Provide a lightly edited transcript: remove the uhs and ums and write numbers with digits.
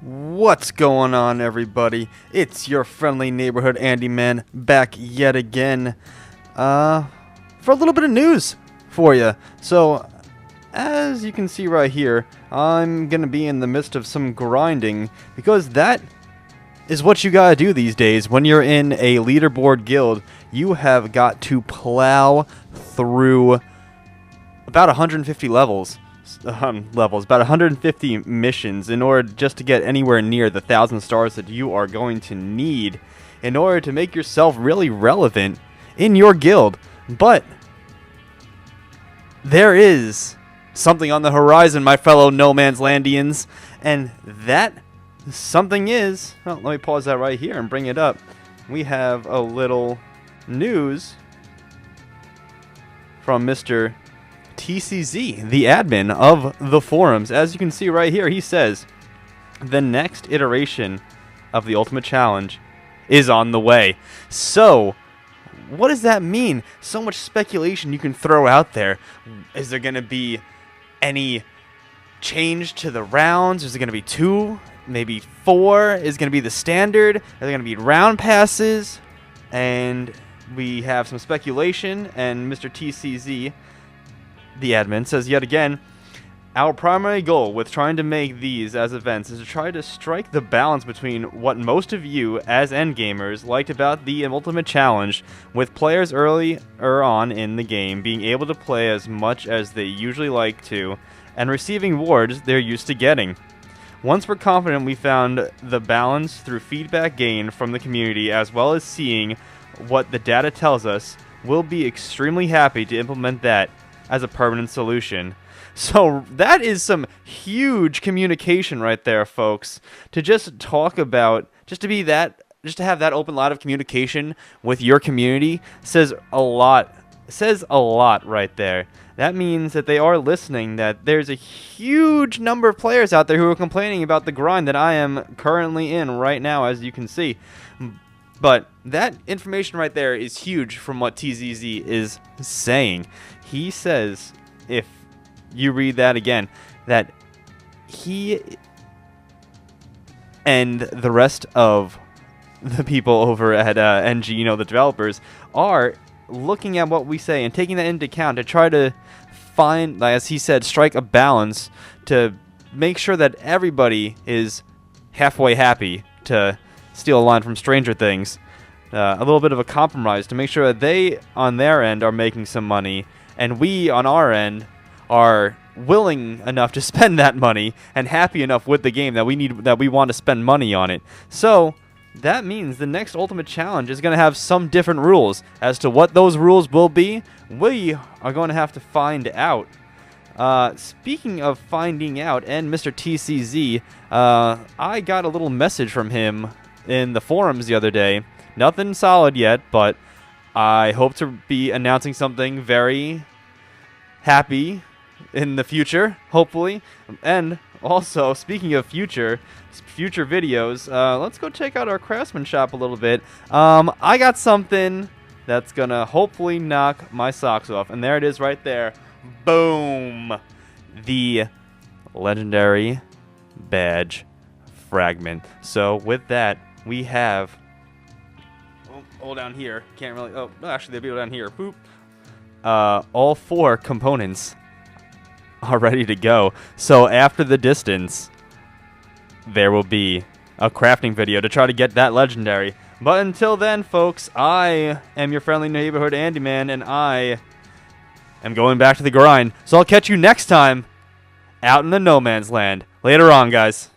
What's going on, everybody? It's your friendly neighborhood Andy Man back yet again for a little bit of news for you. So, as you can see right here, I'm going to be in the midst of some grinding because that is what you gotta do these days. When you're in a leaderboard guild, you have got to plow through about 150 levels, about 150 missions in order just to get anywhere near the 1,000 stars that you are going to need in order to make yourself really relevant in your guild. But there is something on the horizon, my fellow No Man's Landians, and that something is, well, let me pause that right here and bring it up. We have a little news from Mr. TCZ, the admin of the forums. As you can see right here, he says, the next iteration of the Ultimate Challenge is on the way. So, what does that mean? So much speculation you can throw out there. Is there going to be any change to the rounds? Is it going to be 2? Maybe 4 is going to be the standard. Are there going to be round passes? And we have some speculation. And Mr. TCZ, the admin, says yet again, our primary goal with trying to make these as events is to try to strike the balance between what most of you as endgamers liked about the Ultimate Challenge, with players earlier on in the game being able to play as much as they usually like to, and receiving rewards they're used to getting. Once we're confident we found the balance through feedback gained from the community as well as seeing what the data tells us, we'll be extremely happy to implement that as a permanent solution. So that is some huge communication right there, folks. To just talk about, just to have that open line of communication with your community says a lot. Says a lot right there. That means that they are listening, that there's a huge number of players out there who are complaining about the grind that I am currently in right now, as you can see. But that information right there is huge from what TZZ is saying. He says, if you read that again, that he and the rest of the people over at NG, the developers, are looking at what we say and taking that into account to try to find, as he said, strike a balance to make sure that everybody is halfway happy, to steal a line from Stranger Things. A little bit of a compromise to make sure that they, on their end, are making some money, and we, on our end, are willing enough to spend that money and happy enough with the game that we want to spend money on it. So that means the next Ultimate Challenge is going to have some different rules. As to what those rules will be, we are going to have to find out. Speaking of finding out, and Mr. TCZ, I got a little message from him in the forums the other day. Nothing solid yet, but I hope to be announcing something very happy in the future, hopefully. And also, speaking of future videos, let's go check out our craftsman shop a little bit. I got something that's gonna hopefully knock my socks off, and there it is right there. Boom! The legendary badge fragment. So with that, we have all down here. Can't really. Oh, actually, they'll be down here. Boop. All 4 components are ready to go. So after the distance, there will be a crafting video to try to get that legendary. But until then, folks, I am your friendly neighborhood Andy Man, and I am going back to the grind. So I'll catch you next time out in the No Man's Land. Later on, guys.